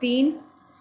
3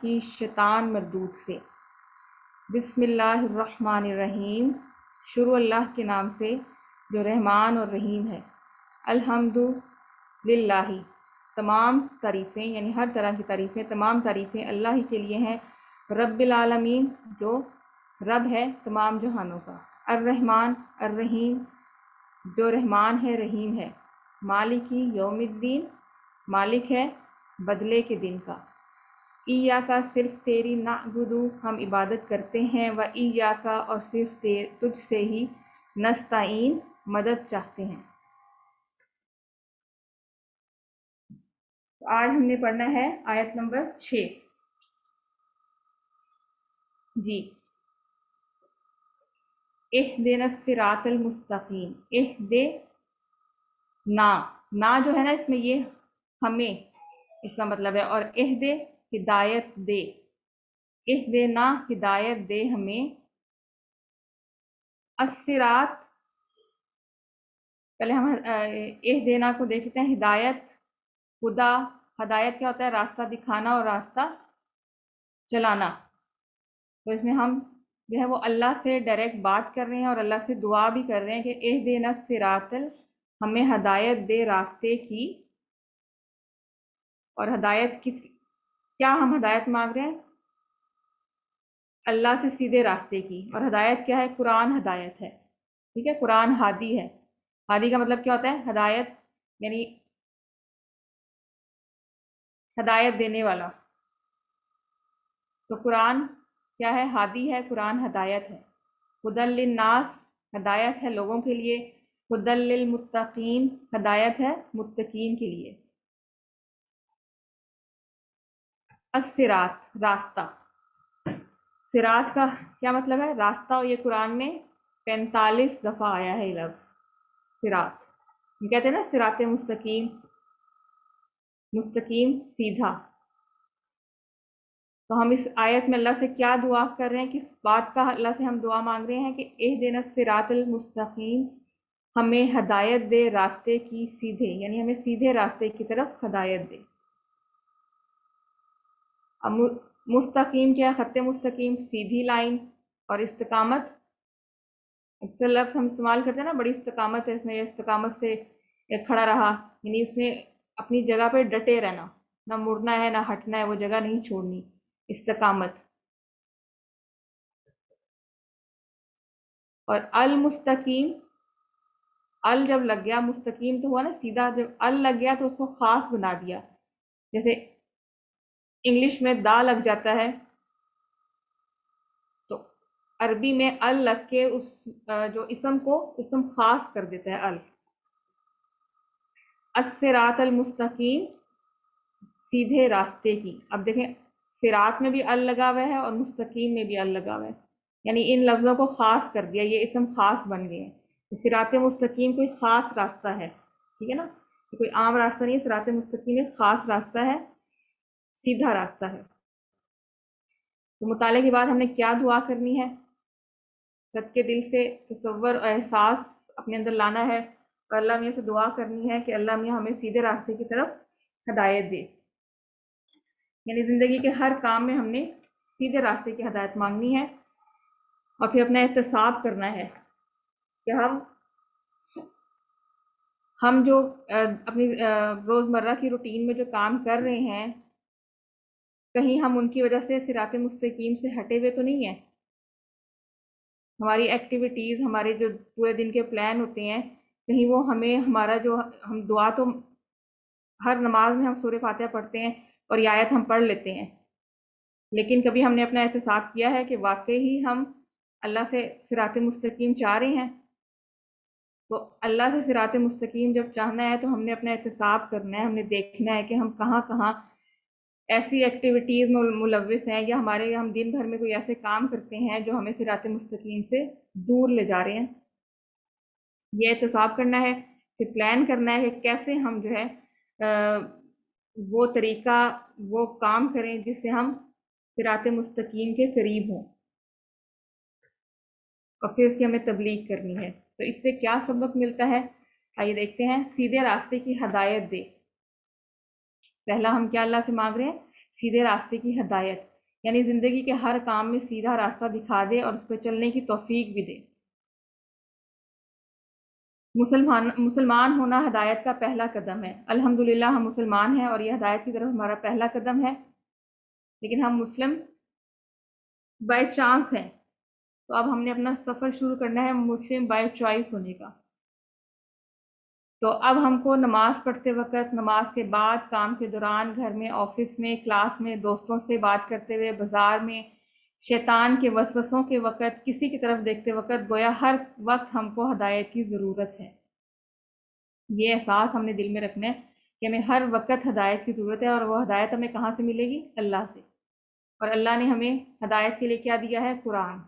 کی شیطان مردود سے۔ بسم اللہ الرحمن الرحیم، شروع اللہ کے نام سے جو رحمان اور رحیم ہے۔ الحمد للہ، تمام تعریفیں یعنی ہر طرح کی تعریفیں، تمام تعریفیں اللہ ہی کے لیے ہیں، رب العالمین جو رب ہے تمام جہانوں کا، الرحمن الرحیم جو رحمان ہے رحیم ہے، مالکی یوم الدین مالک ہے بدلے کے دن کا، ایاکا صرف تیری نعبدو ہم عبادت کرتے ہیں، و ایاکا اور صرف تجھ سے ہی نستعین مدد چاہتے ہیں۔ آج ہم نے پڑھنا ہے آیت نمبر 6 جی۔ اہدنا الصراط المستقیم، نا جو ہے نا اس میں یہ ہمیں اس کا مطلب ہے، اور اہدے ہدایت دے، اہدنا ہدایت دے ہمیں، الصراط پہلے ہم اہدنا کو دیکھتے ہیں، ہدایت خدا، ہدایت کیا ہوتا ہے؟ راستہ دکھانا اور راستہ چلانا۔ تو اس میں ہم جو ہے وہ اللہ سے ڈائریکٹ بات کر رہے ہیں اور اللہ سے دعا بھی کر رہے ہیں کہ اہدنا الصراط، ہمیں ہدایت دے راستے کی، اور ہدایت کیا ہم ہدایت مانگ رہے ہیں؟ اللہ سے سیدھے راستے کی، اور ہدایت کیا ہے؟ قرآن ہدایت ہے، ٹھیک ہے، قرآن ہادی ہے۔ ہادی کا مطلب کیا ہوتا ہے؟ ہدایت یعنی ہدایت دینے والا، تو قرآن کیا ہے؟ ہادی ہے، قرآن ہدایت ہے۔ ہدی للناس، ہدایت ہے لوگوں کے لیے، ہدی للمتقین، ہدایت ہے متقین کے لیے۔ الصراط راستہ، صراط کا کیا مطلب ہے؟ راستہ، اور یہ قرآن میں 45 دفعہ آیا ہے یہ لفظ صراط، کہتے ہیں نا صراط مستقیم، مستقیم سیدھا۔ تو ہم اس آیت میں اللہ سے کیا دعا کر رہے ہیں؟ کس بات کا اللہ سے ہم دعا مانگ رہے ہیں کہ اہدنا الصراط المستقیم، ہمیں ہدایت دے راستے کی سیدھے، یعنی ہمیں سیدھے راستے کی طرف ہدایت دے۔ اب مستقیم کیا؟ خط مستقیم، سیدھی لائن، اور استقامت اکثر لفظ ہم استعمال کرتے ہیں نا، بڑی استقامت ہے اس میں، استقامت سے کھڑا رہا، یعنی اس میں اپنی جگہ پہ ڈٹے رہنا، نہ مڑنا ہے نہ ہٹنا ہے، وہ جگہ نہیں چھوڑنی، استقامت۔ اور المستقیم، ال جب لگ گیا، مستقیم تو ہوا نا سیدھا، جب ال لگ گیا تو اس کو خاص بنا دیا، جیسے انگلش میں دا لگ جاتا ہے تو عربی میں ال لگ کے اس جو اسم کو اسم خاص کر دیتا ہے ال۔ الصراط المستقیم، سیدھے راستے کی۔ اب دیکھیں صراط میں بھی ال لگا ہوا ہے اور مستقیم میں بھی ال لگا ہوا ہے، یعنی ان لفظوں کو خاص کر دیا، یہ اسم خاص بن گئے ہیں۔ صراط مستقیم کوئی خاص راستہ ہے، ٹھیک ہے نا، کوئی عام راستہ نہیں ہے، صراط مستقیم ایک خاص راستہ ہے، سیدھا راستہ ہے۔ تو مطالعے کے بعد ہم نے کیا دعا کرنی ہے؟ سچ کے دل سے تصور اور احساس اپنے اندر لانا ہے، اور اللہ میاں سے دعا کرنی ہے کہ اللہ میاں ہمیں سیدھے راستے کی طرف ہدایت دے، یعنی زندگی کے ہر کام میں ہم نے سیدھے راستے کی ہدایت مانگنی ہے، اور پھر اپنا احتساب کرنا ہے کہ ہم جو اپنی روزمرہ کی روٹین میں جو کام کر رہے ہیں، کہیں ہم ان کی وجہ سے صراط مستقیم سے ہٹے ہوئے تو نہیں ہیں۔ ہماری ایکٹیویٹیز، ہمارے جو پورے دن کے پلان ہوتے ہیں، کہیں وہ ہمیں ہمارا جو ہم دعا تو ہر نماز میں ہم سورہ فاتحہ پڑھتے ہیں اور یہ آیت ہم پڑھ لیتے ہیں، لیکن کبھی ہم نے اپنا احتساب کیا ہے کہ واقعی ہی ہم اللہ سے صراط مستقیم چاہ رہے ہیں؟ تو اللہ سے صراط مستقیم جب چاہنا ہے تو ہم نے اپنا احتساب کرنا ہے، ہم نے دیکھنا ہے کہ ہم کہاں کہاں ایسی ایکٹیویٹیز میں ملوث ہیں، یا ہم دن بھر میں کوئی ایسے کام کرتے ہیں جو ہمیں صراط مستقیم سے دور لے جا رہے ہیں۔ یہ احتساب کرنا ہے، پھر پلان کرنا ہے کہ کیسے ہم جو ہے وہ طریقہ، وہ کام کریں جس سے ہم صراط مستقیم کے قریب ہوں، اور پھر اس کی ہمیں تبلیغ کرنی ہے۔ تو اس سے کیا سبق ملتا ہے؟ آئیے دیکھتے ہیں۔ سیدھے راستے کی ہدایت دے، پہلا ہم کیا اللہ سے مانگ رہے ہیں؟ سیدھے راستے کی ہدایت، یعنی زندگی کے ہر کام میں سیدھا راستہ دکھا دے اور اس پہ چلنے کی توفیق بھی دے۔ مسلمان ہونا ہدایت کا پہلا قدم ہے۔ الحمدللہ ہم مسلمان ہیں اور یہ ہدایت کی طرف ہمارا پہلا قدم ہے، لیکن ہم مسلم بائی چانس ہیں، تو اب ہم نے اپنا سفر شروع کرنا ہے مسلم بائی چوائس ہونے کا۔ تو اب ہم کو نماز پڑھتے وقت، نماز کے بعد، کام کے دوران، گھر میں، آفس میں، کلاس میں، دوستوں سے بات کرتے ہوئے، بازار میں، شیطان کے وسوسوں کے وقت، کسی کی طرف دیکھتے وقت، گویا ہر وقت ہم کو ہدایت کی ضرورت ہے۔ یہ احساس ہم نے دل میں رکھنا ہے کہ ہمیں ہر وقت ہدایت کی ضرورت ہے، اور وہ ہدایت ہمیں کہاں سے ملے گی؟ اللہ سے۔ اور اللہ نے ہمیں ہدایت کے لیے کیا دیا ہے؟ قرآن۔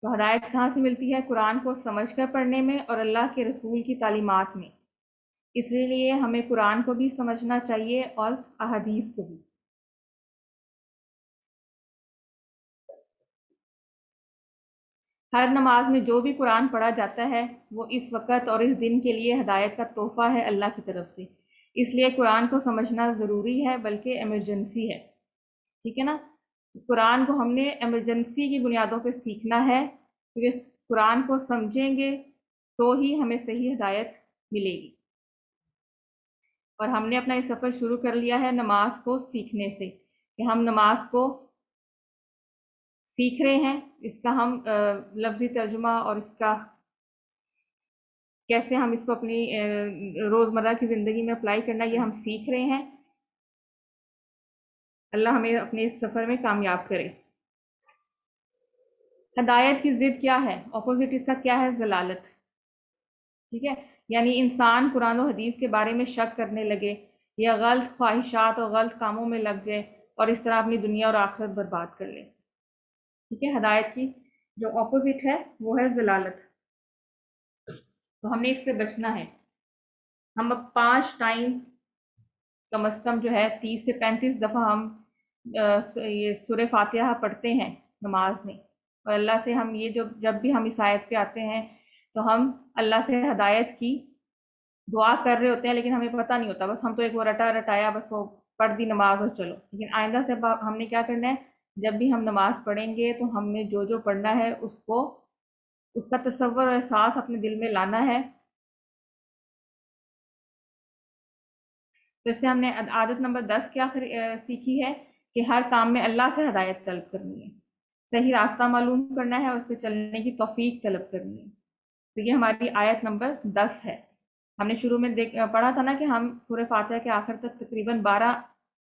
تو ہدایت کہاں سے ملتی ہے؟ قرآن کو سمجھ کر پڑھنے میں اور اللہ کے رسول کی تعلیمات میں۔ اس لیے ہمیں قرآن کو بھی سمجھنا چاہیے اور احادیث کو بھی۔ ہر نماز میں جو بھی قرآن پڑھا جاتا ہے وہ اس وقت اور اس دن کے لیے ہدایت کا تحفہ ہے اللہ کی طرف سے۔ اس لیے قرآن کو سمجھنا ضروری ہے، بلکہ ایمرجنسی ہے۔ ٹھیک ہے نا؟ قرآن کو ہم نے ایمرجنسی کی بنیادوں پہ سیکھنا ہے، کیونکہ قرآن کو سمجھیں گے تو ہی ہمیں صحیح ہدایت ملے گی۔ اور ہم نے اپنا یہ سفر شروع کر لیا ہے نماز کو سیکھنے سے، کہ ہم نماز کو سیکھ رہے ہیں، اس کا ہم لفظی ترجمہ اور اس کا کیسے ہم اس کو اپنی روزمرہ کی زندگی میں اپلائی کرنا، یہ ہم سیکھ رہے ہیں۔ اللہ ہمیں اپنے اس سفر میں کامیاب کرے۔ ہدایت کی ضد کیا ہے؟ اپوزٹ اس کا کیا ہے؟ ضلالت۔ ٹھیک ہے، یعنی انسان قرآن و حدیث کے بارے میں شک کرنے لگے، یا غلط خواہشات اور غلط کاموں میں لگ جائے، اور اس طرح اپنی دنیا اور آخرت برباد کر لے۔ ٹھیک ہے، ہدایت کی جو اپوزٹ ہے وہ ہے ضلالت۔ تو ہم نے اس سے بچنا ہے۔ ہم اب 5 ٹائم کم از کم جو ہے 30 سے 35 دفعہ ہم یہ سورہ فاتحہ پڑھتے ہیں نماز میں، اور اللہ سے ہم یہ جب بھی ہم اس آیت پہ آتے ہیں تو ہم اللہ سے ہدایت کی دعا کر رہے ہوتے ہیں، لیکن ہمیں پتہ نہیں ہوتا، بس ہم تو ایک وہ رٹا رٹایا، بس وہ پڑھ دی نماز اور چلو۔ لیکن آئندہ سے ہم نے کیا کرنا ہے؟ جب بھی ہم نماز پڑھیں گے تو ہم نے جو پڑھنا ہے اس کا تصور اور احساس اپنے دل میں لانا ہے۔ تو اس سے ہم نے عادت نمبر 10 کیا سیکھی ہے؟ کہ ہر کام میں اللہ سے ہدایت طلب کرنی ہے، صحیح راستہ معلوم کرنا ہے اور اس پہ چلنے کی توفیق طلب کرنی ہے۔ تو یہ ہماری آیت نمبر 10 ہے۔ ہم نے شروع میں پڑھا تھا نا کہ ہم سورہ فاتحہ کے آخر تک تقریباً 12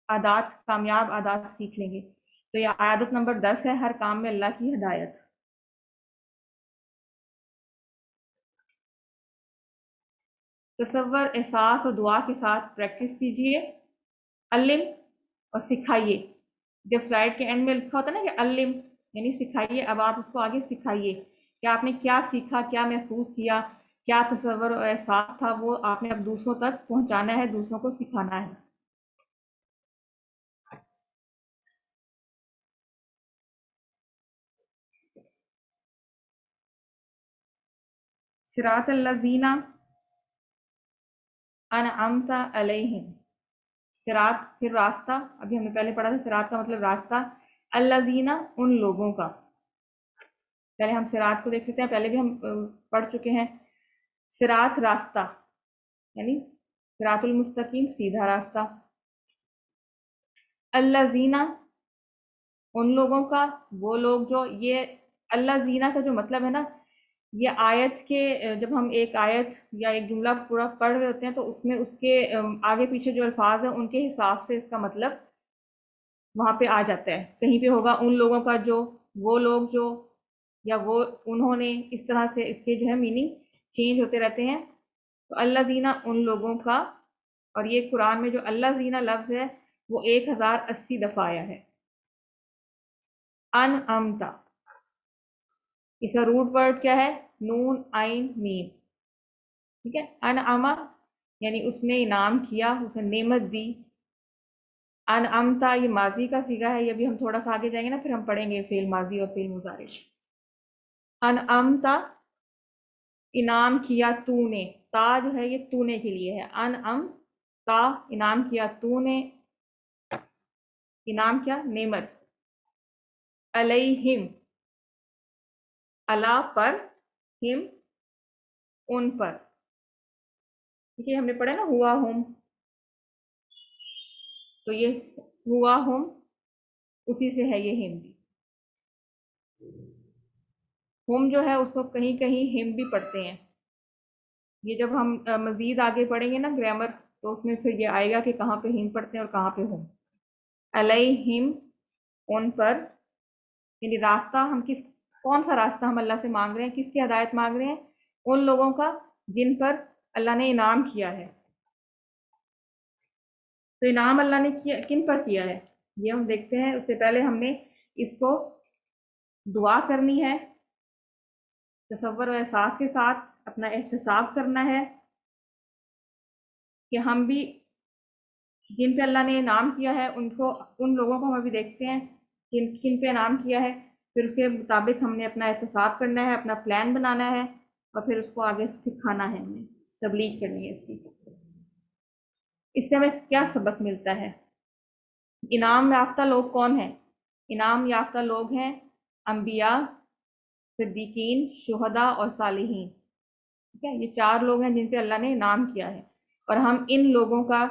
عادات، کامیاب عادات سیکھ لیں گے۔ تو یہ عادت نمبر 10 ہے، ہر کام میں اللہ کی ہدایت۔ تصور، احساس اور دعا کے ساتھ پریکٹس کیجئے۔ علم اور سکھائیے۔ جب سلائڈ کے اینڈ میں لکھا ہوتا ہے نا کہ علم یعنی سکھائیے، اب آپ اس کو آگے سکھائیے کہ آپ نے کیا سیکھا، کیا محسوس کیا، کیا تصور اور احساس تھا، وہ آپ نے اب دوسروں تک پہنچانا ہے، دوسروں کو سکھانا ہے۔ صراط الذین انعمت علیہم، صراط پھر راستہ، ابھی ہم نے پہلے پڑھا تھا صراط کا مطلب راستہ، الذین ان لوگوں کا۔ پہلے ہم صراط کو دیکھ لیتے ہیں، پہلے بھی ہم پڑھ چکے ہیں۔ صراط راستہ، یعنی صراط المستقیم سیدھا راستہ۔ الذین ان لوگوں کا، وہ لوگ جو، یہ الذین کا جو مطلب ہے نا، یہ آیت کے جب ہم ایک آیت یا ایک جملہ پورا پڑھ رہے ہوتے ہیں تو اس میں اس کے آگے پیچھے جو الفاظ ہیں ان کے حساب سے اس کا مطلب وہاں پہ آ جاتا ہے۔ کہیں پہ ہوگا ان لوگوں کا جو، وہ لوگ جو، یا وہ انہوں نے، اس طرح سے اس کے جو ہے میننگ چینج ہوتے رہتے ہیں۔ تو الذین ان لوگوں کا، اور یہ قرآن میں جو الذین لفظ ہے وہ 1080 دفعہ آیا ہے۔ انعمتا، اس کا روٹ ورڈ کیا ہے؟ نون عین میم۔ ٹھیک ہے، انعما یعنی اس نے انعام کیا، اس نے نعمت دی۔ انعمتا یہ ماضی کا صیغہ ہے، یہ بھی ہم تھوڑا سا آگے جائیں گے نا، پھر ہم پڑھیں گے فعل ماضی اور فعل مضارع۔ انعمتا انعام کیا تو نے، تا جو ہے یہ تو نے کے لیے ہے، انعم تا انعام کیا تو نے، انعام کیا نعمت، علیہم اللہ پر، ہم ان پر. ٹھیک ہے ہم نے پڑھا نا ہوا ہم، تو یہ ہوا ہم اسی سے ہے یہ ہم بھی. ہم جو ہے اس کو کہیں کہیں ہم بھی پڑھتے ہیں. یہ جب ہم مزید آگے پڑھیں گے نا گرامر، تو اس میں پھر یہ آئے گا کہ کہاں پہ ہم پڑھتے ہیں اور کہاں پہ ہم. علیہم ان پر، یعنی راستہ ہم کون سا راستہ ہم اللہ سے مانگ رہے ہیں، کس کی ہدایت مانگ رہے ہیں؟ ان لوگوں کا جن پر اللہ نے انعام کیا ہے. تو انعام اللہ نے کن پر کیا ہے یہ ہم دیکھتے ہیں. اس سے پہلے ہم نے اس کو دعا کرنی ہے، تصور و احساس کے ساتھ اپنا احتساب کرنا ہے کہ ہم بھی جن پہ اللہ نے انعام کیا ہے ان لوگوں کو ہم ابھی دیکھتے ہیں کن پہ انعام کیا ہے. پھر اس کے مطابق ہم نے اپنا احتساب کرنا ہے، اپنا پلان بنانا ہے، اور پھر اس کو آگے سکھانا ہے، ہمیں تبلیغ کرنی ہے اس کی. اس سے ہمیں کیا سبق ملتا ہے؟ انعام یافتہ لوگ کون ہیں؟ انعام یافتہ لوگ ہیں انبیاء، صدیقین، شہداء اور صالحین. ٹھیک ہے، یہ 4 لوگ ہیں جن پہ اللہ نے انعام کیا ہے، اور ہم ان لوگوں کا،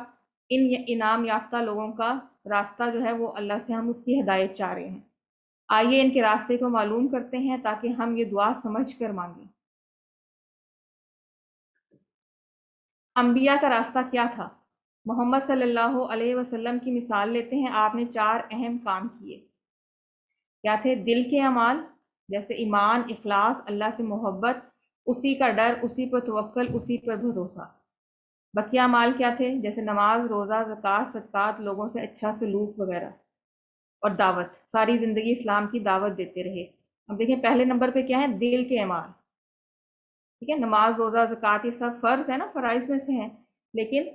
ان انعام یافتہ لوگوں کا راستہ جو ہے وہ اللہ سے ہم اس کی ہدایت چاہ رہے ہیں. آئیے ان کے راستے کو معلوم کرتے ہیں تاکہ ہم یہ دعا سمجھ کر مانگیں. انبیاء کا راستہ کیا تھا؟ محمد صلی اللہ علیہ وسلم کی مثال لیتے ہیں. آپ نے 4 اہم کام کیے. کیا تھے؟ دل کے اعمال جیسے ایمان، اخلاص، اللہ سے محبت، اسی کا ڈر، اسی پر توکل، اسی پر بھروسہ. بقیہ اعمال کیا تھے؟ جیسے نماز، روزہ، زکوٰۃ، صدقات، لوگوں سے اچھا سلوک وغیرہ، اور دعوت، ساری زندگی اسلام کی دعوت دیتے رہے. اب دیکھیں پہلے نمبر پہ کیا ہے؟ دل کے اعمال. ٹھیک ہے، نماز، روزہ، زکوٰۃ یہ سب فرض ہے نا، فرائض میں سے ہیں، لیکن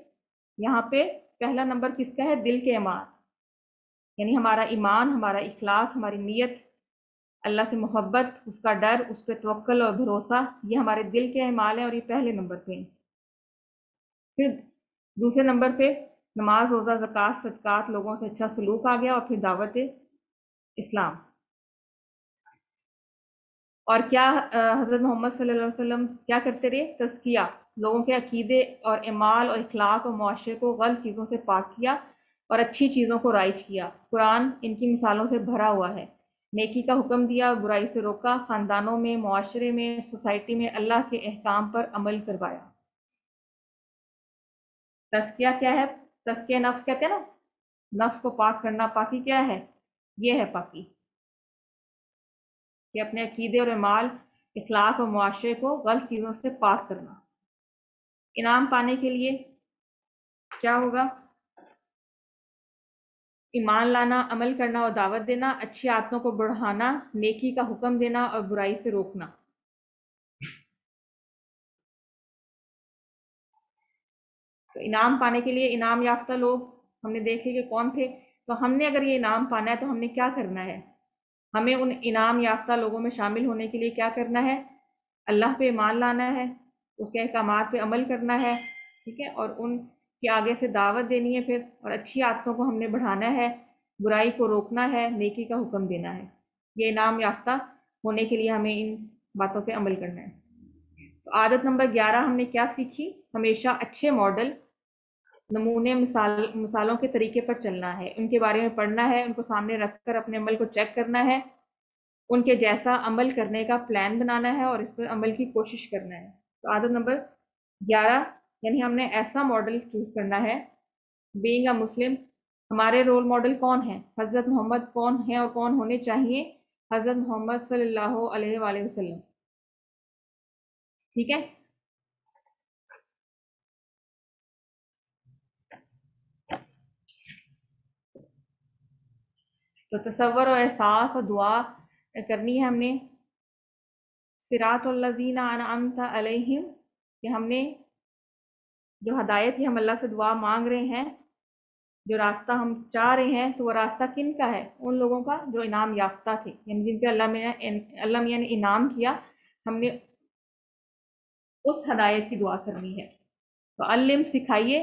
یہاں پہ پہلا نمبر کس کا ہے؟ دل کے اعمال. یعنی ہمارا ایمان، ہمارا اخلاص، ہماری نیت، اللہ سے محبت، اس کا ڈر، اس پہ توکل اور بھروسہ، یہ ہمارے دل کے اعمال ہیں اور یہ پہلے نمبر پہ ہیں. پھر دوسرے نمبر پہ نماز، روزہ، زکوٰۃ، صدقات، لوگوں سے اچھا سلوک آ گیا، اور پھر دعوت اسلام. اور کیا حضرت محمد صلی اللہ علیہ وسلم کیا کرتے رہے؟ تزکیہ، لوگوں کے عقیدے اور اعمال اور اخلاق اور معاشرے کو غلط چیزوں سے پاک کیا اور اچھی چیزوں کو رائج کیا. قرآن ان کی مثالوں سے بھرا ہوا ہے. نیکی کا حکم دیا، برائی سے روکا، خاندانوں میں، معاشرے میں، سوسائٹی میں اللہ کے احکام پر عمل کروایا. تزکیہ کیا ہے؟ تزکیہ نفس کہتے ہیں نا، نفس کو پاک کرنا. پاکی کیا ہے؟ یہ ہے پاکی کہ اپنے عقیدے اور اعمال، اخلاق اور معاشرے کو غلط چیزوں سے پاک کرنا. انعام پانے کے لیے کیا ہوگا؟ ایمان لانا، عمل کرنا اور دعوت دینا، اچھی عادتوں کو بڑھانا، نیکی کا حکم دینا اور برائی سے روکنا. تو انعام پانے کے لیے انعام یافتہ لوگ ہم نے دیکھ لی کہ کون تھے. تو ہم نے اگر یہ انعام پانا ہے تو ہم نے کیا کرنا ہے؟ ہمیں ان انعام یافتہ لوگوں میں شامل ہونے کے لیے کیا کرنا ہے؟ اللہ پہ ایمان لانا ہے، اس کے احکامات پہ عمل کرنا ہے. ٹھیک ہے، اور ان کے آگے سے دعوت دینی ہے پھر، اور اچھی عادتوں کو ہم نے بڑھانا ہے، برائی کو روکنا ہے، نیکی کا حکم دینا ہے. یہ انعام یافتہ ہونے کے لیے ہمیں ان باتوں پہ عمل کرنا ہے. تو عادت نمبر 11 ہم نے کیا سیکھی؟ ہمیشہ اچھے ماڈل، نمونے، مثالوں کے طریقے پر چلنا ہے، ان کے بارے میں پڑھنا ہے، ان کو سامنے رکھ کر اپنے عمل کو چیک کرنا ہے، ان کے جیسا عمل کرنے کا پلان بنانا ہے اور اس پر عمل کی کوشش کرنا ہے. تو عادت نمبر 11 یعنی ہم نے ایسا ماڈل چوز کرنا ہے. بینگ اے مسلم، ہمارے رول ماڈل کون ہیں؟ حضرت محمد کون ہیں اور کون ہونے چاہیے؟ حضرت محمد صلی اللہ علیہ وآلہ وسلم. ٹھیک ہے، تو تصور و احساس اور دعا کرنی ہے ہم نے. صراط الذین انعمت علیہم، کہ ہم نے جو ہدایت ہے، ہم اللہ سے دعا مانگ رہے ہیں، جو راستہ ہم چاہ رہے ہیں، تو وہ راستہ کن کا ہے؟ ان لوگوں کا جو انعام یافتہ تھے، یعنی جن پہ اللہ میاں نے انعام کیا. ہم نے اس ہدایت کی دعا کرنی ہے. تو علم، سکھائیے،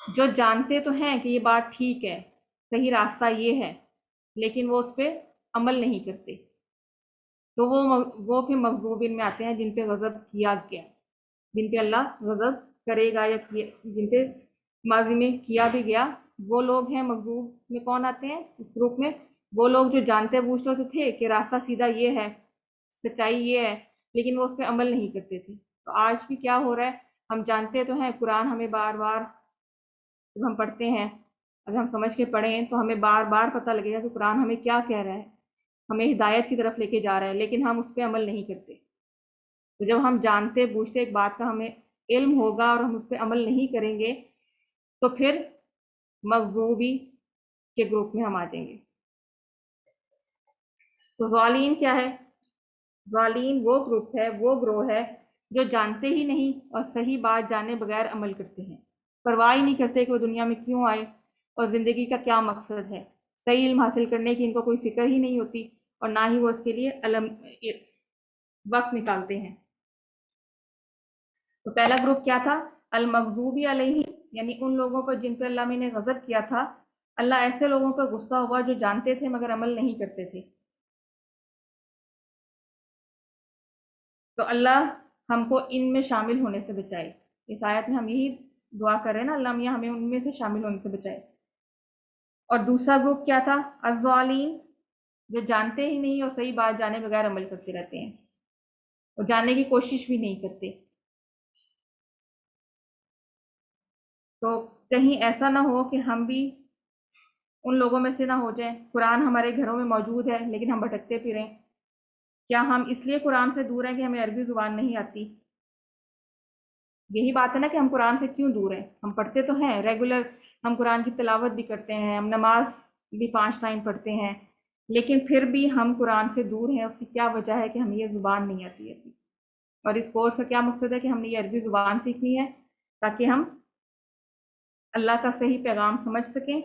جو جانتے تو ہیں کہ یہ بات ٹھیک ہے، صحیح راستہ یہ ہے، لیکن وہ اس پہ عمل نہیں کرتے، تو وہ پھر مغضوبین میں آتے ہیں، جن پہ غضب کیا گیا، جن پہ اللہ غضب کرے گا، یا جن پہ ماضی میں کیا بھی گیا، وہ لوگ ہیں مغضوب میں کون آتے ہیں اس گروپ میں؟ وہ لوگ جو جانتے بوجھتے تو تھے کہ راستہ سیدھا یہ ہے، سچائی یہ ہے، لیکن وہ اس پہ عمل نہیں کرتے تھے۔ تو آج بھی کیا ہو رہا ہے، ہم جانتے تو ہیں، قرآن ہمیں بار بار جب ہم پڑھتے ہیں، اگر ہم سمجھ کے پڑھیں تو ہمیں بار بار پتہ لگے گا کہ قرآن ہمیں کیا کہہ رہا ہے، ہمیں ہدایت کی طرف لے کے جا رہا ہے، لیکن ہم اس پہ عمل نہیں کرتے۔ تو جب ہم جانتے بوجھتے ایک بات کا ہمیں علم ہوگا اور ہم اس پہ عمل نہیں کریں گے، تو پھر مغضوبی کے گروپ میں ہم آ جائیں گے۔ تو ظالم کیا ہے؟ ظالم وہ گروپ ہے، وہ گروہ ہے جو جانتے ہی نہیں اور صحیح بات جانے بغیر عمل کرتے ہیں، پرواہ ہی نہیں کرتے کہ وہ دنیا میں کیوں آئے اور زندگی کا کیا مقصد ہے، صحیح علم حاصل کرنے کی ان کو کوئی فکر ہی نہیں ہوتی، اور نہ ہی وہ اس کے لیے وقت نکالتے ہیں۔ تو پہلا گروپ کیا تھا؟ المغضوبی علیہ، یعنی ان لوگوں پر جن پہ اللہ نے غضب کیا تھا۔ اللہ ایسے لوگوں پر غصہ ہوا جو جانتے تھے مگر عمل نہیں کرتے تھے۔ تو اللہ ہم کو ان میں شامل ہونے سے بچائے۔ اس آیت میں ہم یہی دعا کر رہے ہیں نا، اللہ میاں ہمیں ان میں سے شامل ہونے سے بچائے۔ اور دوسرا گروپ کیا تھا؟ الظالین، جو جانتے ہی نہیں اور صحیح بات جانے بغیر عمل کرتے رہتے ہیں اور جاننے کی کوشش بھی نہیں کرتے۔ تو کہیں ایسا نہ ہو کہ ہم بھی ان لوگوں میں سے نہ ہو جائیں۔ قرآن ہمارے گھروں میں موجود ہے لیکن ہم بھٹکتے پھریں۔ کیا ہم اس لیے قرآن سے دور ہیں کہ ہمیں عربی زبان نہیں آتی؟ یہی بات ہے نا کہ ہم قرآن سے کیوں دور ہیں؟ ہم پڑھتے تو ہیں ریگولر، ہم قرآن کی تلاوت بھی کرتے ہیں، ہم نماز بھی 5 ٹائم پڑھتے ہیں، لیکن پھر بھی ہم قرآن سے دور ہیں۔ اس کی کیا وجہ ہے کہ ہمیں یہ زبان نہیں آتی ہے؟ اور اس کورس کا کیا مقصد ہے کہ ہم نے یہ عربی زبان سیکھنی ہے تاکہ ہم اللہ کا صحیح پیغام سمجھ سکیں۔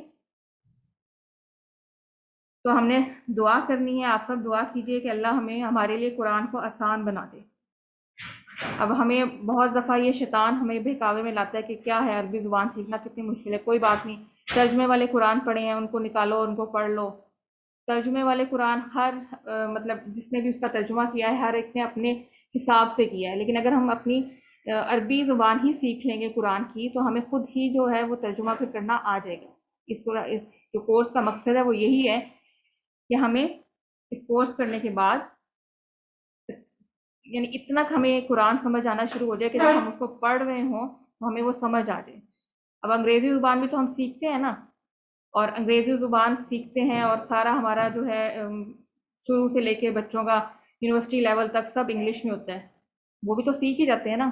تو ہم نے دعا کرنی ہے، آپ سب دعا کیجئے کہ اللہ ہمیں ہمارے لیے قرآن کو آسان بنا دے۔ اب ہمیں بہت دفعہ یہ شیطان ہمیں بہکاوے میں لاتا ہے کہ کیا ہے عربی زبان سیکھنا کتنی مشکل ہے، کوئی بات نہیں، ترجمے والے قرآن پڑھے ہیں ان کو نکالو اور ان کو پڑھ لو۔ ترجمے والے قرآن ہر مطلب جس نے بھی اس کا ترجمہ کیا ہے ہر ایک نے اپنے حساب سے کیا ہے، لیکن اگر ہم اپنی عربی زبان ہی سیکھ لیں گے قرآن کی تو ہمیں خود ہی جو ہے وہ ترجمہ پھر کرنا آ جائے گا۔ اس جو کورس کا مقصد ہے وہ یہی ہے کہ ہمیں اس کورس کرنے کے بعد یعنی اتنا ہمیں قرآن سمجھ آنا شروع ہو جائے کہ جب ہم اس کو پڑھ رہے ہوں تو ہمیں وہ سمجھ آ جائے۔ اب انگریزی زبان بھی تو ہم سیکھتے ہیں نا، اور انگریزی زبان سیکھتے ہیں اور سارا ہمارا جو ہے شروع سے لے کے بچوں کا یونیورسٹی لیول تک سب انگلش میں ہوتا ہے، وہ بھی تو سیکھ ہی جاتے ہیں نا۔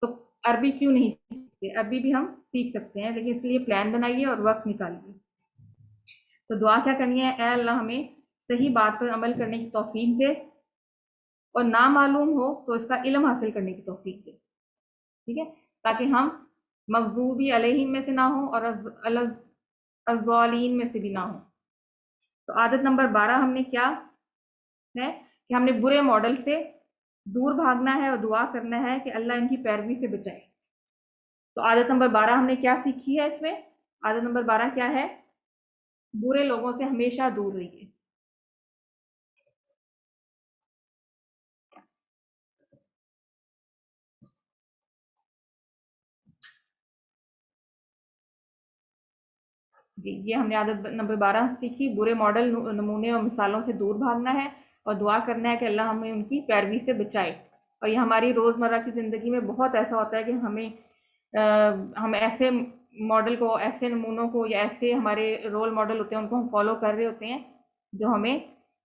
تو عربی کیوں نہیں سیکھتے؟ عربی بھی ہم سیکھ سکتے ہیں، لیکن اس لیے پلان بنائیے اور وقت نکالیے۔ تو دعا کیا کرنی ہے؟ اے اللہ ہمیں صحیح بات پر عمل کرنے کی توفیق دے، اور نامعلوم ہو تو اس کا علم حاصل کرنے کی توفیق دے، ٹھیک ہے، تاکہ ہم مغضوبی علیہم میں سے نہ ہوں اور الضالین میں سے بھی نہ ہوں۔ تو عادت نمبر 12 ہم نے کیا ہے کہ ہم نے برے ماڈل سے دور بھاگنا ہے اور دعا کرنا ہے کہ اللہ ان کی پیروی سے بچائے۔ تو عادت نمبر 12 ہم نے کیا سیکھی ہے اس میں؟ عادت نمبر 12 کیا ہے؟ برے لوگوں سے ہمیشہ دور رہیے۔ جی، یہ ہم نے عادت نمبر 12 سیکھی، برے ماڈل نمونے اور مثالوں سے دور بھاگنا ہے اور دعا کرنا ہے کہ اللہ ہمیں ان کی پیروی سے بچائے۔ اور یہ ہماری روزمرہ کی زندگی میں بہت ایسا ہوتا ہے کہ ہم ایسے ماڈل کو، ایسے نمونوں کو یا ایسے ہمارے رول ماڈل ہوتے ہیں ان کو ہم فالو کر رہے ہوتے ہیں جو ہمیں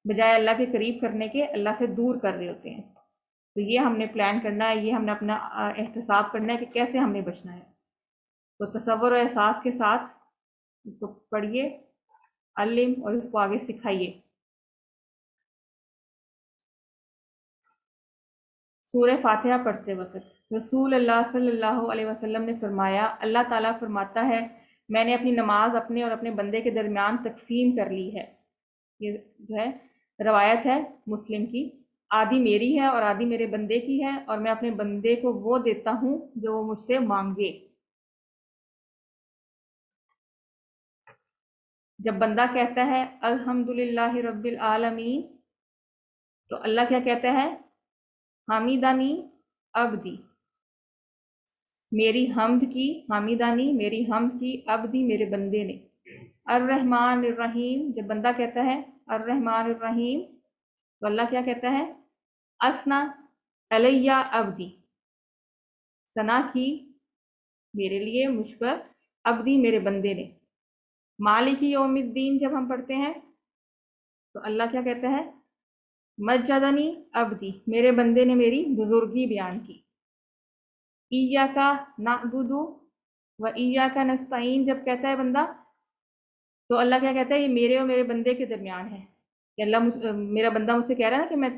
بجائے اللہ کے قریب کرنے کے اللہ سے دور کر رہے ہوتے ہیں۔ تو یہ ہم نے پلان کرنا ہے، یہ ہم نے اپنا احتساب کرنا ہے کہ کیسے ہم نے بچنا ہے۔ تو تصور و احساس کے ساتھ اس کو پڑھیے، علم اور اس کو آگے سکھائیے۔ سورہ فاتحہ پڑھتے وقت رسول اللہ صلی اللہ علیہ وسلم نے فرمایا، اللہ تعالیٰ فرماتا ہے میں نے اپنی نماز اپنے اور اپنے بندے کے درمیان تقسیم کر لی ہے۔ یہ جو ہے روایت ہے مسلم کی، آدھی میری ہے اور آدھی میرے بندے کی ہے، اور میں اپنے بندے کو وہ دیتا ہوں جو وہ مجھ سے مانگے۔ جب بندہ کہتا ہے الحمدللہ رب العالمین تو اللہ کیا کہتا ہے؟ حمیدانی عبدی، میری حمد کی، حمیدانی میری حمد کی، عبدی میرے بندے نے۔ الرحمن الرحیم، جب بندہ کہتا ہے الرحمن الرحیم تو اللہ کیا کہتا ہے؟ اسنا علیہ عبدی، ثنا کی میرے لیے مجھ پر، عبدی میرے بندے نے۔ مالک یوم الدین جب ہم پڑھتے ہیں تو اللہ کیا کہتا ہے؟ مجدنی عبدی، میرے بندے نے میری بزرگی بیان کی۔ ایاک نعبد و ایاک نستعین جب کہتا ہے بندہ تو اللہ کیا کہتا ہے؟ یہ میرے اور میرے بندے کے درمیان ہے، کہ اللہ میرا بندہ مجھ سے کہہ رہا ہے نا کہ میں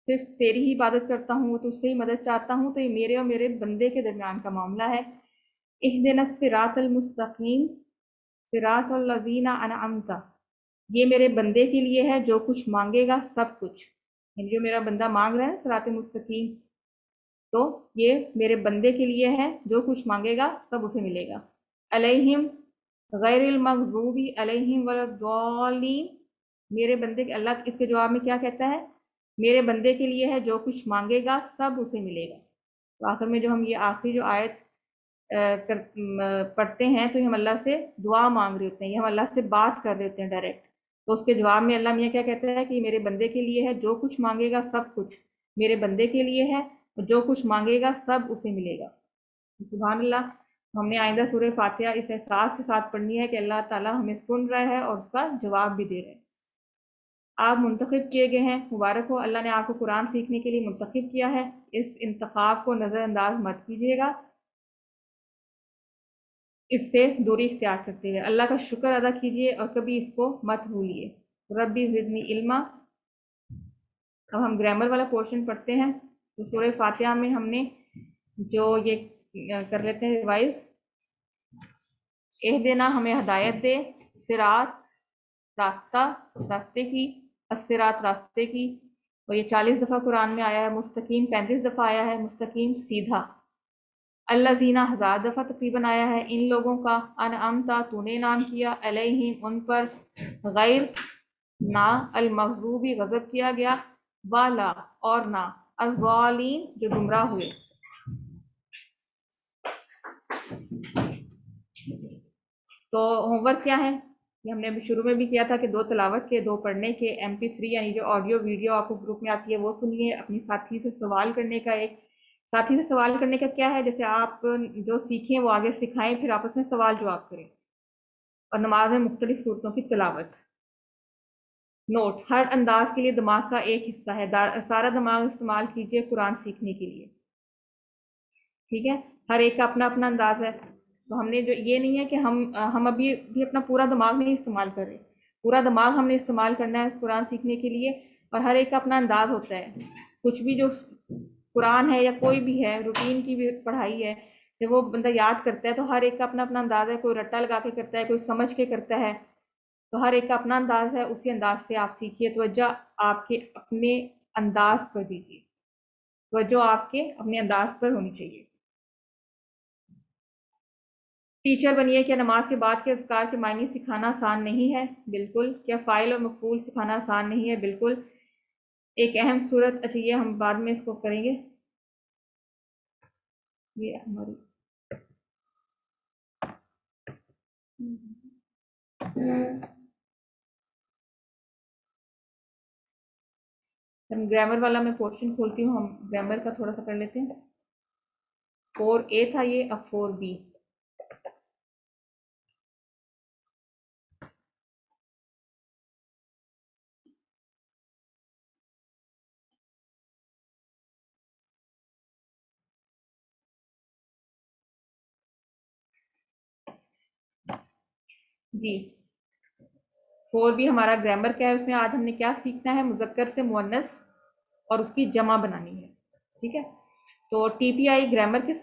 صرف تیری ہی عبادت کرتا ہوں، تو اس سے ہی مدد چاہتا ہوں، تو یہ میرے اور میرے بندے کے درمیان کا معاملہ ہے۔ اہدنا الصراط المستقیم صراط الذین انعمت، یہ میرے بندے کے لیے ہے جو کچھ مانگے گا سب کچھ، یعنی جو میرا بندہ مانگ رہا ہے صراط مستقیم، تو یہ میرے بندے کے لیے ہے، جو کچھ مانگے گا سب اسے ملے گا۔ علیہم غیر المغضوب علیہم ولا الضالین، میرے بندے کے، اللہ اس کے جواب میں کیا کہتا ہے؟ میرے بندے کے لیے ہے جو کچھ مانگے گا سب اسے ملے گا۔ تو آخر میں جو ہم یہ آخری جو آیت پڑھتے ہیں تو ہم اللہ سے دعا مانگ رہے ہوتے ہیں، یہ ہم اللہ سے بات کر رہے ہوتے ہیں ڈائریکٹ، تو اس کے جواب میں اللہ میاں کیا کہتا ہے کہ یہ میرے بندے کے لیے ہے، جو کچھ مانگے گا سب کچھ میرے بندے کے لیے ہے، جو کچھ مانگے گا سب اسے ملے گا۔ سبحان اللہ۔ ہم نے آئندہ سورہ فاتحہ اس احساس کے ساتھ پڑھنی ہے کہ اللہ تعالیٰ ہمیں سن رہا ہے اور اس کا جواب بھی دے رہے ہیں۔ آپ منتخب کیے گئے ہیں، مبارک ہو، اللہ نے آپ کو قرآن سیکھنے کے لیے منتخب کیا ہے، اس انتخاب کو نظر انداز مت کیجیے گا، اس سے دوری اختیار کرتے ہوئے اللہ کا شکر ادا کیجیے اور کبھی اس کو مت بھولیے۔ ربی زدنی علما۔ اب ہم گرامر والا پورشن پڑھتے ہیں، تو سورہ فاتحہ میں ہم نے جو یہ کر لیتے ہیں ریوائز۔ اہدنا ہمیں ہدایت دے، صراط راستہ، راستے کی، الصراط راستے کی، اور یہ 40 دفعہ قرآن میں آیا ہے، مستقیم 35 دفعہ آیا ہے، مستقیم سیدھا۔ الذین 1000 دفعہ تقریباً آیا ہے، ان لوگوں کا، انعمتا تو نے انعام کیا، علیہم ان پر، غیر نہ، المغضوبی غضب کیا گیا، والا اور نہ، الضالین جو گمراہ ہوئے۔ تو ہوم ورک کیا ہے؟ یہ ہم نے ابھی شروع میں بھی کیا تھا کہ 2 تلاوت کے، 2 پڑھنے کے، MP3 یعنی جو آڈیو ویڈیو آپ کو گروپ میں آتی ہے وہ سنیے، اپنی ساتھی سے سوال کرنے کا، ایک ساتھی سے سوال کرنے کا کیا ہے، جیسے آپ جو سیکھیں وہ آگے سکھائیں، پھر آپس میں سوال جواب کریں، اور نماز میں مختلف صورتوں کی تلاوت۔ نوٹ، ہر انداز کے لیے دماغ کا ایک حصہ ہے، سارا دماغ استعمال کیجئے قرآن سیکھنے کے لیے، ٹھیک ہے؟ ہر ایک کا اپنا اپنا انداز ہے، تو ہم نے جو یہ نہیں ہے کہ ہم ابھی بھی اپنا پورا دماغ نہیں استعمال کر رہے، پورا دماغ ہم نے استعمال کرنا ہے قرآن سیکھنے کے لیے، اور ہر ایک کا اپنا انداز ہوتا ہے۔ کچھ بھی جو قرآن ہے یا کوئی بھی ہے، روٹین کی بھی پڑھائی ہے، جب وہ بندہ یاد کرتا ہے تو ہر ایک کا اپنا اپنا انداز ہے، کوئی رٹا لگا کے کرتا ہے، کوئی سمجھ کے کرتا ہے، تو ہر ایک کا اپنا انداز ہے، اسی انداز سے آپ سیکھیے، توجہ آپ کے اپنے انداز پر دیجیے، توجہ آپ کے اپنے انداز پر ہونی چاہیے۔ ٹیچر بنیے، کیا نماز کے بعد کے اذکار کے معنی سکھانا آسان نہیں ہے؟ بالکل۔ کیا فاعل اور مفعول سکھانا آسان نہیں ہے؟ بالکل۔ ایک اہم صورت، اچھا یہ ہم بعد میں اس کو کریں گے، یہ ہماری ہم گرامر والا میں پورشن کھولتی ہوں، ہم گرامر کا تھوڑا سا کر لیتے ہیں۔ 4A تھا یہ، اب 4B۔ جی 4B ہمارا گرامر کیا ہے، اس میں آج ہم نے کیا سیکھنا ہے؟ مذکر سے مؤنث اور اس کی جمع بنانی ہے، ٹھیک ہے؟ تو TPI گرامر کے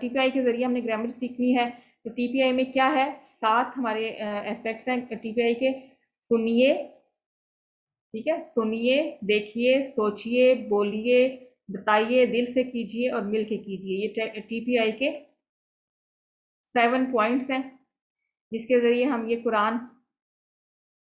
TPI کے ذریعے ہم نے گرامر سیکھنی ہے، تو TPI میں کیا ہے؟ 7 ہمارے ایسپیکٹس ہیں TPI کے۔ سنیے، ٹھیک ہے، سنیے، دیکھیے، سوچیے، بولیے، بتائیے، دل سے کیجیے اور مل کے کیجیے، یہ TPI کے 7 پوائنٹس ہیں، جس کے ذریعے ہم یہ قرآن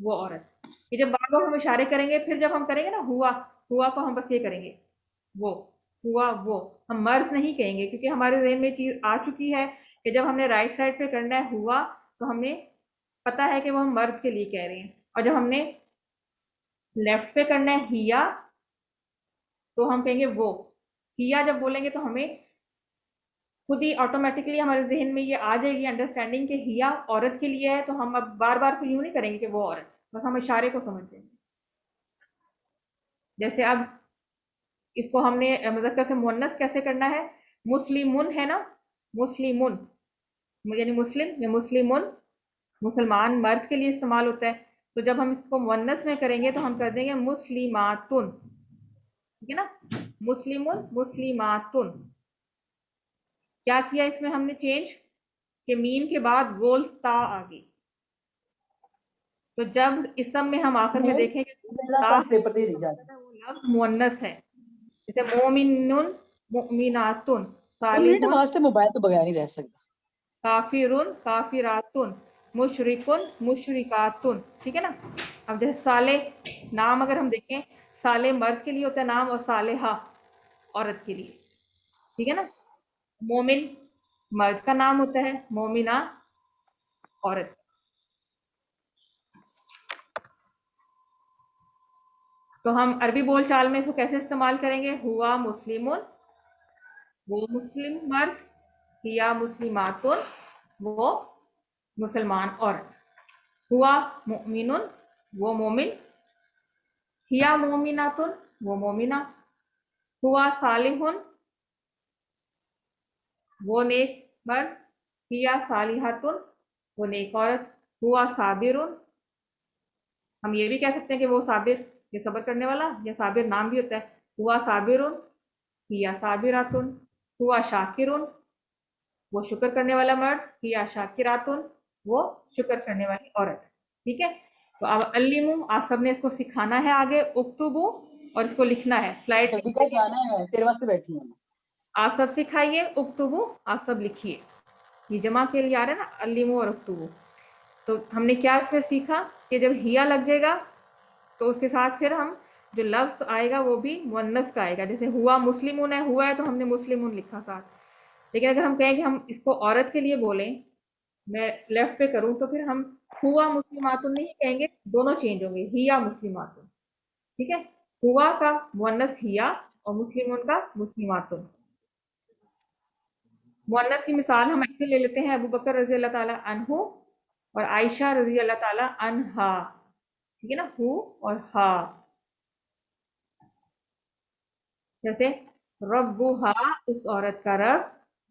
وہ عورت. یہ جب بار بار ہم اشارے کریں گے، پھر جب ہم کریں گے نا ہوا، ہوا کو ہم بس یہ کریں گے وہ، ہوا وہ، ہم مرد نہیں کہیں گے، کیونکہ ہمارے ذہن میں چیز آ چکی ہے کہ جب ہم نے رائٹ سائڈ پہ کرنا ہے ہوا تو ہمیں پتا ہے کہ وہ ہم مرد کے لیے کہہ رہے ہیں، اور جب ہم نے لیفٹ پہ کرنا ہے ہیا تو ہم کہیں گے وہ. ہیا جب بولیں گے تو ہمیں خود ہی آٹومیٹکلی ہمارے ذہن میں یہ آ جائے گی انڈرسٹینڈنگ کہ ہیا عورت کے لیے ہے، تو ہم اب بار بار کو یوں نہیں کریں گے کہ وہ عورت، بس ہم اشارے کو سمجھ جائیں گے. جیسے اب اس کو ہم نے مذکر سے مؤنث کیسے کرنا ہے، مسلمن ہے نا، مسلمن یعنی مسلم یا مسلمن مسلمان مرد کے لیے استعمال ہوتا ہے، تو جب ہم اس کو مؤنث میں کریں گے تو ہم کر دیں گے مسلماتن، ٹھیک ہے نا، مسلمن مسلماتن. کیا کیا اس میں ہم نے چینج کہ میم کے بعد گول تا آ گئی، تو جب اسم میں ہم آخر میں دیکھیں گے تا ہے پیپر دے رہی مطلب ہے وہ لفظ مؤنث ہے. جیسے مومنن مؤمناتن، منٹ صالحون واسطے موبائل تو بغیر نہیں رہ سکتا. کافرن کافراتن، مشرکن مشرکاتن، ٹھیک ہے نا. اب جیسے صالح نام اگر ہم دیکھیں، صالح مرد کے لیے ہوتا ہے نام، اور صالحہ عورت کے لیے، ٹھیک ہے نا. مومن مرد کا نام ہوتا ہے، مومنہ عورت. تو ہم عربی بول چال میں اس کو کیسے استعمال کریں گے، ہوا مسلمون وہ مسلم مرد، ہیا مسلماتن وہ مسلمان عورت، ہوا مؤمنن وہ مومن، ہیا مومناتن وہ مومنہ، ہوا صالحن وہ نیک مرد، ہیا صالحاتن وہ نیک عورت، ہوا صابرن ہم یہ بھی کہہ سکتے ہیں کہ وہ صابر یہ صبر کرنے والا، یا صابر نام بھی ہوتا ہے، ہوا صابرن ہیا صابراتن، ہوا شاکرن وہ شکر کرنے والا مرد، ہیا شاکراتن وہ شکر کرنے والی عورت. ٹھیک ہے. تو اب علمو آپ سب نے اس کو سکھانا ہے آگے، اکتبو اور اس کو لکھنا ہے سلائڈ جلدی کا جانا ہے، تیرے واسطے بیٹھی ہوں. آپ سب سکھائیے، اکتبو آپ سب لکھیے، یہ جمع کے لیے آ رہا ہے نا علمو اور اکتبو. تو ہم نے کیا اس میں سیکھا کہ جب ہیا لگ جائے گا تو اس کے ساتھ پھر ہم جو لفظ آئے گا وہ بھی مؤنث کا آئے گا. جیسے ہوا مسلمون ہے، ہوا ہے تو ہم نے مسلمون لکھا ساتھ. لیکن اگر ہم کہیں کہ ہم اس کو عورت کے لیے بولیں، میں لیفٹ پہ کروں، تو پھر ہم ہوا مسلماتن نہیں کہیں گے، دونوں چینج ہوں گے، ہیا مسلماتن. ٹھیک ہے. ہوا کا مؤنث ہیا اور مسلمون کا مسلماتن. مؤنث کی مثال ہم ایسے لے لیتے ہیں، ابو بکر رضی اللہ تعالیٰ عنہ اور عائشہ رضی اللہ تعالیٰ عنہا. ٹھیک ہے نا، ہو اور ہا. جیسے ربوہا اس عورت کا رب،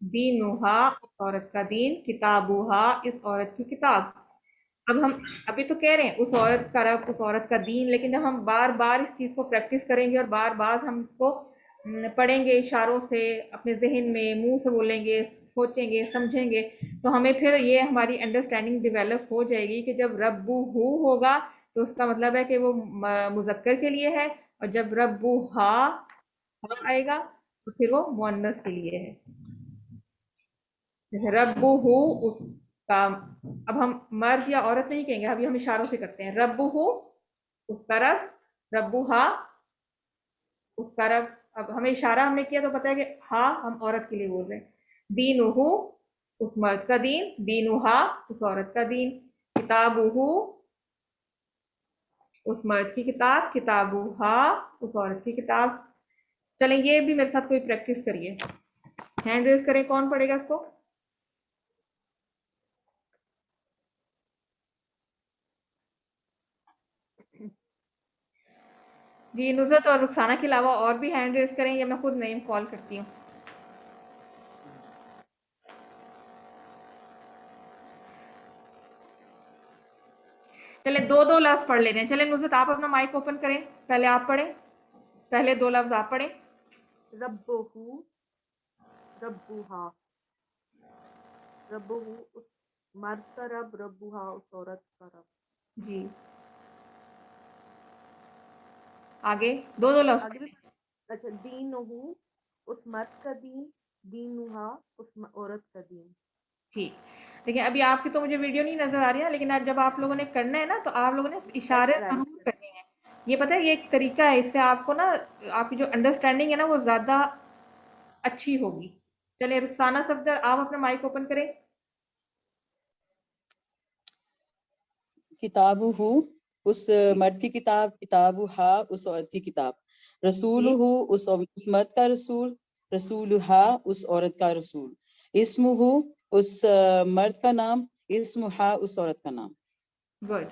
دینوہا اس عورت کا دین، کتابوہا اس عورت کی کتاب. اب ہم ابھی تو کہہ رہے ہیں اس عورت کا رب اس عورت کا دین، لیکن جب ہم بار بار اس چیز کو پریکٹس کریں گے اور بار بار ہم اس کو پڑھیں گے اشاروں سے، اپنے ذہن میں منہ سے بولیں گے، سوچیں گے، سمجھیں گے، تو ہمیں پھر یہ ہماری انڈرسٹینڈنگ ڈیولپ ہو جائے گی کہ جب ربو ہو ہوگا تو اس کا مطلب ہے کہ وہ مذکر کے لیے ہے، اور جب ربو ہا آئے گا تو پھر وہ مؤنث کے لیے ہے. جیسے ربو ہو اس کا، اب ہم مرد یا عورت نہیں کہیں گے، ابھی ہم اشاروں سے کرتے ہیں. ربو ہو اس کا رب، ربو ہا اس کا رب. اب ہمیں اشارہ ہم نے کیا تو پتا ہے کہ ہا ہم عورت کے لیے بول رہے ہیں. دینہو اس مرد کا دین، دینہا اس عورت کا دین، کتابہو اس مرد کی کتاب، کتابہا اس عورت کی کتاب. چلیں یہ بھی میرے ساتھ کوئی پریکٹس کریے، ہینڈ ریز کریں، کون پڑھے گا اس کو؟ جی نصرت اور رخسانہ کے علاوہ اور بھی ہینڈ ریز کریں، یا میں خود نیم کال کرتی ہوں. چلے دو دو لفظ پڑھ لیتے ہیں. چلے نصرت آپ اپنا مائک اوپن کریں، پہلے آپ پڑھیں، پہلے دو لفظ آپ پڑھیں. ربہو، ربوہا. ربہو اس مرد کا رب، ربوہا اس عورت کا رب. جی آگے دو دو لفظ آگے بھی اچھا، دینہو اس مرد کا دین، دینہا اس عورت کا دین. ٹھیک. لیکن ابھی آپ کی تو مجھے ویڈیو نہیں نظر آ رہی ہے، لیکن جب آپ لوگوں نے کرنا ہے نا تو آپ لوگوں نے اشارے ضرور کرنے ہیں. یہ پتہ ہے یہ ایک طریقہ ہے، اس سے آپ کو نا آپ کی جو انڈرسٹینڈنگ ہے نا وہ زیادہ اچھی ہوگی. چلے رخسانہ صفدر آپ اپنا مائک اوپن کریں. کتاب ہو اس مرد کی کتاب، کتاب ہا اس عورت کی کتاب، رسول جی ہو اس مرد کا رسول، رسول ہا اس عورت کا رسول، اسم ہو اس مرد کا نام، اسم ہا اس عورت کا نام. گڈ.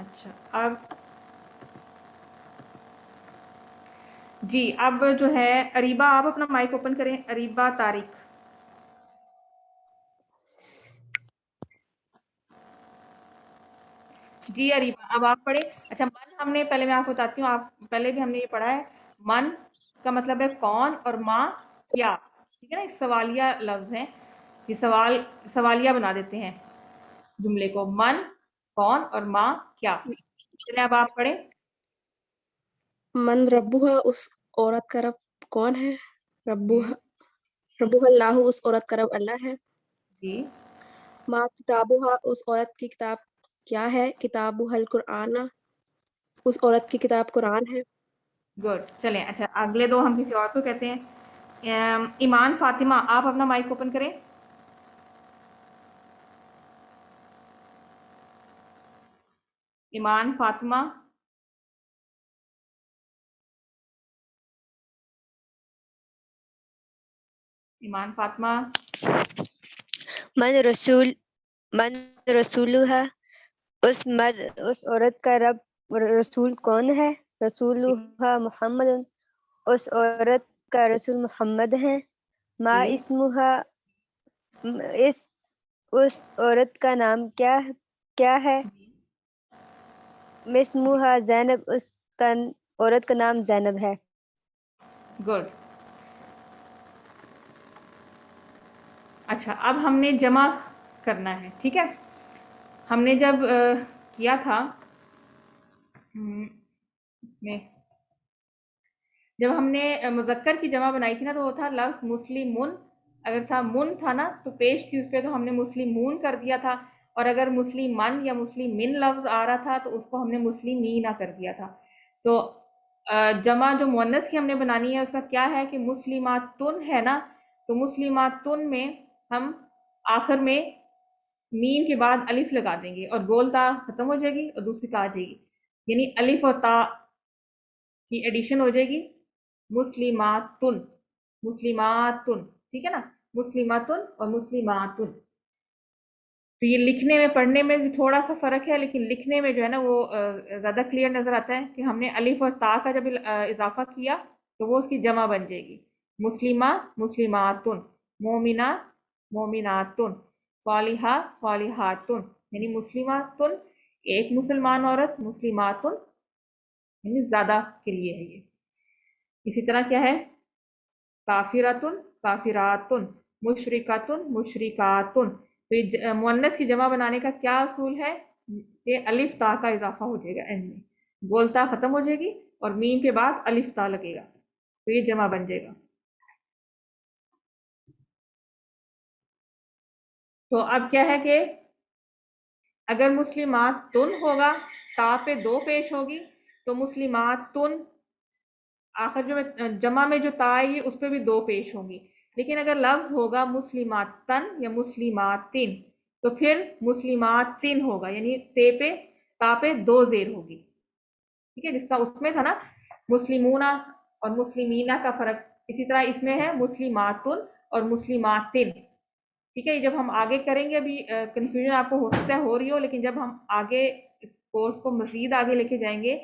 اچھا اب جی اب جو ہے اریبہ آپ اپنا مائک اوپن کریں. اریبہ طارق. جی اریبہ اب آپ پڑھیں. اچھا من ہم نے پہلے میں آپ کو بتاتی ہوں، آپ پہلے بھی ہم نے یہ پڑھا ہے. من کا مطلب ہے کون اور ماں کیا. ٹھیک ہے نا، سوالیہ لفظ ہیں، یہ سوالیہ بنا دیتے ہیں جملے کو. من کون اور ماں کیا. چلیں اب آپ پڑھیں. من ربوہا اس عورت کا رب کون ہے. ربوہا اللہ اس عورت کا رب اللہ ہے. جی ما کتابوہا اس عورت کی کتاب کیا ہے. کتابوہا القرآن اس عورت کی کتاب قرآن ہے. گڈ. چلیں اچھا اگلے دو ہم کسی اور کو کہتے ہیں. ایمان فاطمہ آپ اپنا مائک اوپن کریں. ایمان فاطمہ. ایمان فاطمہ. من رسولہ اس عورت کا رب رسول کون ہے. رسولہ محمد اس عورت کا رسول محمد ہے. ما جی اسمہا اس عورت کا نام کیا ہے. اسمہا زینب اس عورت کا نام زینب ہے. گڈ. اچھا اب ہم نے جمع کرنا ہے. ٹھیک ہے، ہم نے جب کیا تھا میں جب ہم نے مذکر کی جمع بنائی تھی نا تو وہ تھا لفظ مسلمون. اگر تھا من تھا نا تو پیش تھی اس پہ تو ہم نے مسلمون کر دیا تھا، اور اگر مسلمان یا مسلمین لفظ آ رہا تھا تو اس کو ہم نے مسلمینہ کر دیا تھا. تو جمع جو مؤنث کی ہم نے بنانی ہے اس کا کیا ہے کہ مسلماتن ہے نا، تو مسلماتن میں ہم آخر میں میم کے بعد الف لگا دیں گے اور گول تا ختم ہو جائے گی اور دوسری تا آ جائے گی، یعنی الف اور تا کی ایڈیشن ہو جائے گی. مسلماتن مسلماتن. ٹھیک ہے نا، مسلماتن اور مسلماتن. تو یہ لکھنے میں پڑھنے میں بھی تھوڑا سا فرق ہے، لیکن لکھنے میں جو ہے نا وہ زیادہ کلیئر نظر آتا ہے کہ ہم نے الف اور تا کا جب اضافہ کیا تو وہ اس کی جمع بن جائے گی. مسلمہ مسلماتن، مومنہ مومناتن، صالحہ صالحاتن. یعنی مسلماتن ایک مسلمان عورت، مسلماتن یعنی زیادہ کے لیے ہے یہ. اسی طرح کیا ہے کافراتن کافراتن، مشرکاتن مشرکاتن. تو یہ مؤنث کی جمع بنانے کا کیا اصول ہے کہ الف تا کا اضافہ ہو جائے گا اینڈ میں، گول تا ختم ہو جائے گی اور میم کے بعد الف تا لگے گا تو یہ جمع بن جائے گا. تو اب کیا ہے کہ اگر مسلمات تن ہوگا تا پہ دو پیش ہوگی تو مسلمات تن آخر جو جمع میں جو تا آئے گی اس پہ بھی دو پیش ہوں گی. لیکن اگر لفظ ہوگا مسلماتن یا مسلماتن تو پھر مسلماتن ہوگا، یعنی تا پہ دو زیر ہوگی. ٹھیک ہے، جس کا اس میں تھا نا مسلمونہ اور مسلمینہ کا فرق، اسی طرح اس میں ہے مسلماتن اور مسلماتن. ٹھیک ہے، جب ہم آگے کریں گے ابھی کنفیوژن آپ کو ہو سکتا ہے ہو رہی ہو، لیکن جب ہم آگے کورس کو مزید آگے لے کے جائیں گے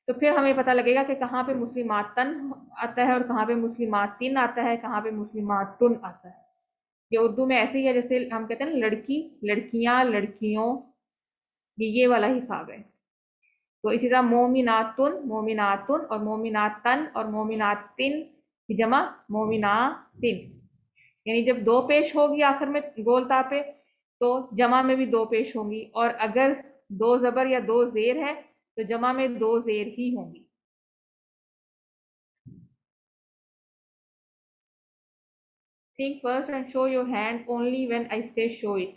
تو پھر ہمیں پتہ لگے گا کہ کہاں پہ مسلماتن آتا ہے اور کہاں پہ مسلماتن آتا ہے، کہاں پہ مسلماتن آتا ہے. یہ اردو میں ایسے ہی ہے جیسے ہم کہتے ہیں نا لڑکی لڑکیاں لڑکیوں، یہ والا حساب ہے. تو اسی طرح مومناتن مومناتن اور مومناتن اور مومناتن کی جمع مومناتن. یعنی جب دو پیش ہوگی آخر میں گول تا پہ تو جمع میں بھی دو پیش ہوں گی، اور اگر دو زبر یا دو زیر ہے تو جمع میں دو زیر ہی ہوں گی. think first and show your hand only when I say show it.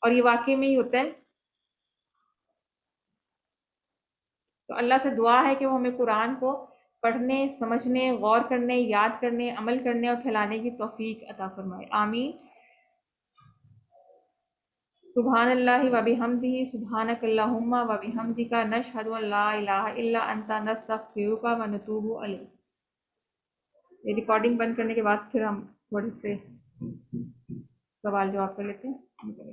اور یہ واقعے میں ہی ہوتا ہے. تو اللہ سے دعا ہے کہ وہ ہمیں قرآن کو پڑھنے، سمجھنے، غور کرنے، یاد کرنے، عمل کرنے اور پھیلانے کی توفیق عطا فرمائے. آمین. سبحان اللہ و بحمدہ، سبحانک اللہم و بحمدک، نشہد ان لا الہ الا انت، نستغفرک و نتوب الیک. یہ ریکارڈنگ بند کرنے کے بعد پھر ہم تھوڑے سے سوال جواب کر لیتے ہیں.